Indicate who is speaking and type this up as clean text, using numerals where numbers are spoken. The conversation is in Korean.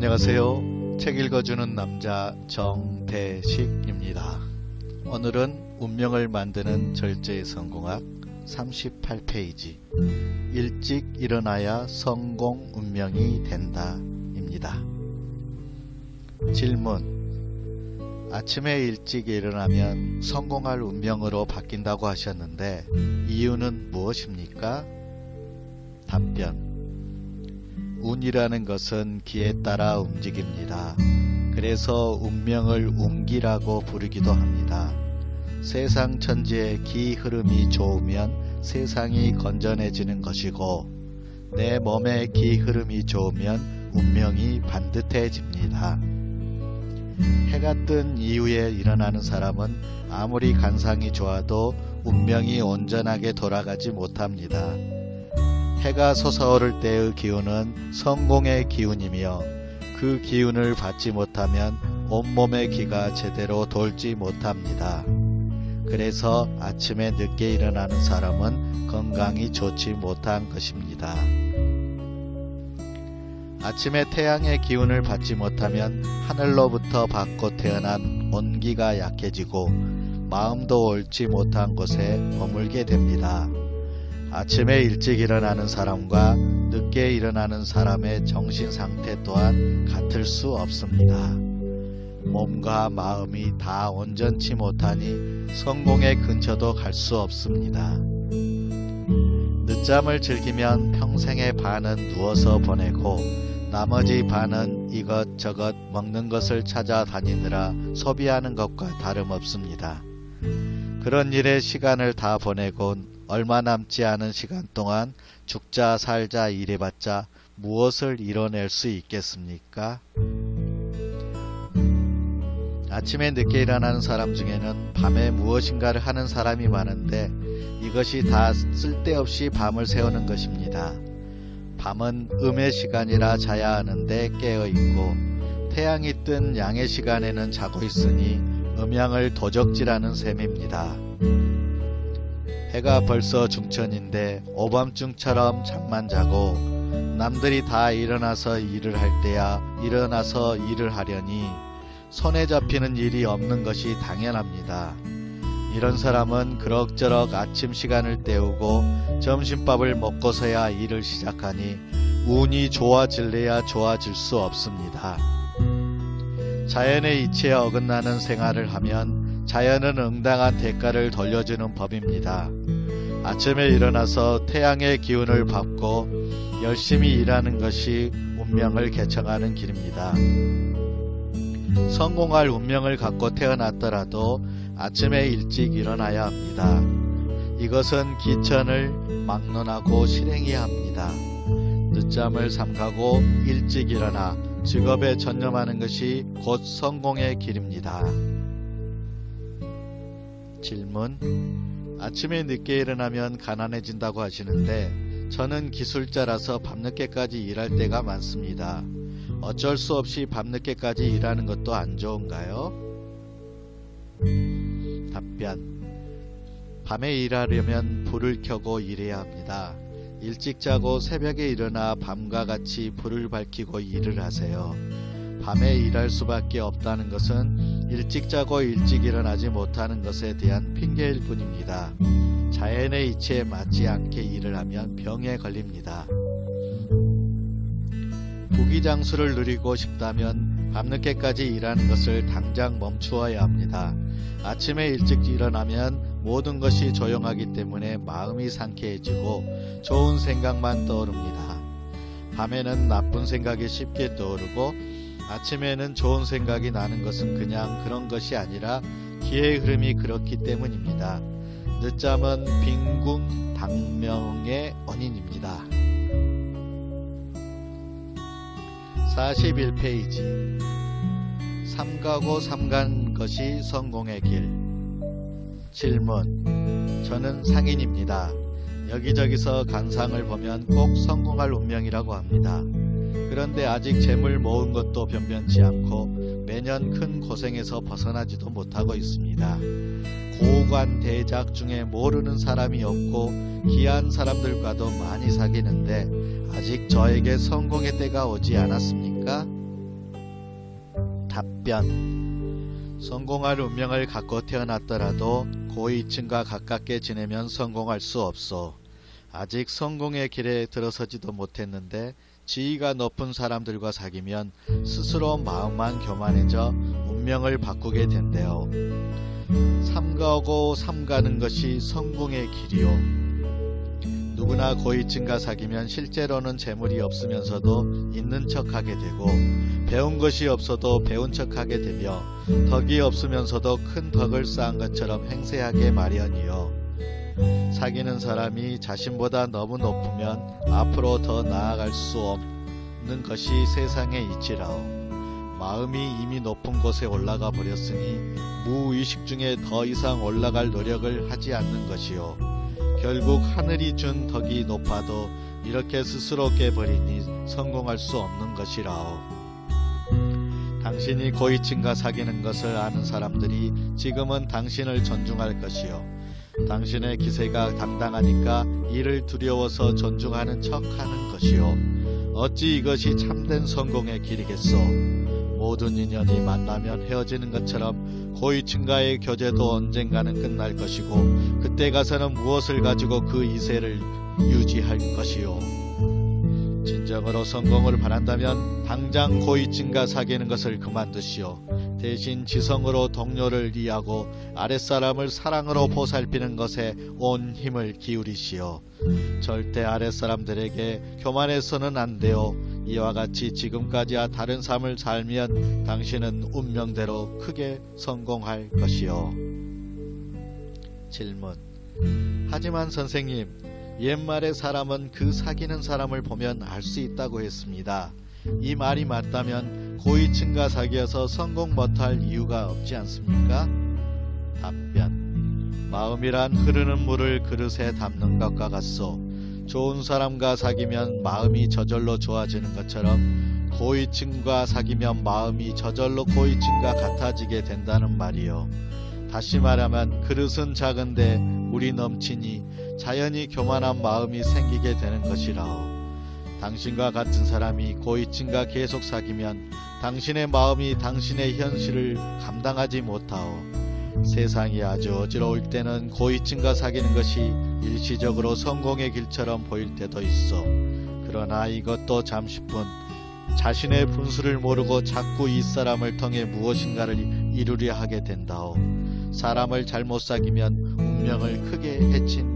Speaker 1: 안녕하세요. 책 읽어주는 남자 정대식입니다. 오늘은 운명을 만드는 절제의 성공학 38페이지 일찍 일어나야 성공 운명이 된다 입니다. 질문: 아침에 일찍 일어나면 성공할 운명으로 바뀐다고 하셨는데 이유는 무엇입니까? 답변: 운이라는 것은 기에 따라 움직입니다. 그래서 운명을 운기라고 부르기도 합니다. 세상 천지의 기 흐름이 좋으면 세상이 건전해지는 것이고 내 몸의 기 흐름이 좋으면 운명이 반듯해집니다. 해가 뜬 이후에 일어나는 사람은 아무리 간상이 좋아도 운명이 온전하게 돌아가지 못합니다. 해가 솟아오를 때의 기운은 성공의 기운이며 그 기운을 받지 못하면 온몸의 기가 제대로 돌지 못합니다. 그래서 아침에 늦게 일어나는 사람은 건강이 좋지 못한 것입니다. 아침에 태양의 기운을 받지 못하면 하늘로부터 받고 태어난 온기가 약해지고 마음도 옳지 못한 곳에 머물게 됩니다. 아침에 일찍 일어나는 사람과 늦게 일어나는 사람의 정신상태 또한 같을 수 없습니다. 몸과 마음이 다 온전치 못하니 성공의 근처도 갈 수 없습니다. 늦잠을 즐기면 평생의 반은 누워서 보내고 나머지 반은 이것저것 먹는 것을 찾아다니느라 소비하는 것과 다름없습니다. 그런 일에 시간을 다 보내곤 얼마 남지 않은 시간 동안 죽자 살자 일해봤자 무엇을 이뤄낼 수 있겠습니까? 아침에 늦게 일어나는 사람 중에는 밤에 무엇인가를 하는 사람이 많은데 이것이 다 쓸데없이 밤을 새우는 것입니다. 밤은 음의 시간이라 자야 하는데 깨어있고 태양이 뜬 양의 시간에는 자고 있으니 음양을 도적질하는 셈입니다. 해가 벌써 중천인데 오밤중처럼 잠만 자고 남들이 다 일어나서 일을 할 때야 일어나서 일을 하려니 손에 잡히는 일이 없는 것이 당연합니다. 이런 사람은 그럭저럭 아침 시간을 때우고 점심밥을 먹고서야 일을 시작하니 운이 좋아질래야 좋아질 수 없습니다. 자연의 이치에 어긋나는 생활을 하면 자연은 응당한 대가를 돌려주는 법입니다. 아침에 일어나서 태양의 기운을 받고 열심히 일하는 것이 운명을 개척하는 길입니다. 성공할 운명을 갖고 태어났더라도 아침에 일찍 일어나야 합니다. 이것은 기천을 막론하고 실행해야 합니다. 늦잠을 삼가고 일찍 일어나 직업에 전념하는 것이 곧 성공의 길입니다. 질문: 아침에 늦게 일어나면 가난해진다고 하시는데 저는 기술자라서 밤늦게까지 일할 때가 많습니다. 어쩔 수 없이 밤늦게까지 일하는 것도 안 좋은가요? 답변: 밤에 일하려면 불을 켜고 일해야 합니다. 일찍 자고 새벽에 일어나 밤과 같이 불을 밝히고 일을 하세요. 밤에 일할 수밖에 없다는 것은 일찍 자고 일찍 일어나지 못하는 것에 대한 핑계일 뿐입니다. 자연의 이치에 맞지 않게 일을 하면 병에 걸립니다. 부귀장수를 누리고 싶다면 밤늦게까지 일하는 것을 당장 멈추어야 합니다. 아침에 일찍 일어나면 모든 것이 조용하기 때문에 마음이 상쾌해지고 좋은 생각만 떠오릅니다. 밤에는 나쁜 생각이 쉽게 떠오르고 아침에는 좋은 생각이 나는 것은 그냥 그런 것이 아니라 기의 흐름이 그렇기 때문입니다. 늦잠은 빈궁당명의 원인입니다. 41페이지 삼가고 삼간 것이 성공의 길. 질문: 저는 상인입니다. 여기저기서 간상을 보면 꼭 성공할 운명이라고 합니다. 그런데 아직 재물 모은 것도 변변치 않고 매년 큰 고생에서 벗어나지도 못하고 있습니다. 고관 대작 중에 모르는 사람이 없고 귀한 사람들과도 많이 사귀는데 아직 저에게 성공의 때가 오지 않았습니까? 답변. 성공할 운명을 갖고 태어났더라도 고위층과 가깝게 지내면 성공할 수 없어. 아직 성공의 길에 들어서지도 못했는데 지위가 높은 사람들과 사귀면 스스로 마음만 교만해져 운명을 바꾸게 된대요. 삼가고 삼가는 것이 성공의 길이요. 누구나 고위층과 사귀면 실제로는 재물이 없으면서도 있는 척하게 되고, 배운 것이 없어도 배운 척하게 되며, 덕이 없으면서도 큰 덕을 쌓은 것처럼 행세하게 마련이요. 사귀는 사람이 자신보다 너무 높으면 앞으로 더 나아갈 수 없는 것이 세상의 이치라오. 마음이 이미 높은 곳에 올라가 버렸으니 무의식 중에 더 이상 올라갈 노력을 하지 않는 것이요. 결국 하늘이 준 덕이 높아도 이렇게 스스로 깨버리니 성공할 수 없는 것이라오. 당신이 고위층과 사귀는 것을 아는 사람들이 지금은 당신을 존중할 것이요. 당신의 기세가 당당하니까 이를 두려워서 존중하는 척하는 것이요. 어찌 이것이 참된 성공의 길이겠소. 모든 인연이 만나면 헤어지는 것처럼 고위층과의 교제도 언젠가는 끝날 것이고, 그때 가서는 무엇을 가지고 그 이세를 유지할 것이요. 진정으로 성공을 바란다면 당장 고위층과 사귀는 것을 그만두시오. 대신 지성으로 동료를 이해하고 아랫사람을 사랑으로 보살피는 것에 온 힘을 기울이시오. 절대 아랫사람들에게 교만해서는 안 돼요. 이와 같이 지금까지와 다른 삶을 살면 당신은 운명대로 크게 성공할 것이요. 질문. 하지만 선생님, 옛말의 사람은 그 사귀는 사람을 보면 알 수 있다고 했습니다. 이 말이 맞다면 고위층과 사귀어서 성공 못할 이유가 없지 않습니까? 답변. 마음이란 흐르는 물을 그릇에 담는 것과 같소. 좋은 사람과 사귀면 마음이 저절로 좋아지는 것처럼 고위층과 사귀면 마음이 저절로 고위층과 같아지게 된다는 말이요. 다시 말하면 그릇은 작은데 물이 넘치니 자연히 교만한 마음이 생기게 되는 것이라오. 당신과 같은 사람이 고위층과 계속 사귀면 당신의 마음이 당신의 현실을 감당하지 못하오. 세상이 아주 어지러울 때는 고위층과 사귀는 것이 일시적으로 성공의 길처럼 보일 때도 있어. 그러나 이것도 잠시뿐. 자신의 분수를 모르고 자꾸 이 사람을 통해 무엇인가를 이루려 하게 된다오. 사람을 잘못 사귀면 운명을 크게 해친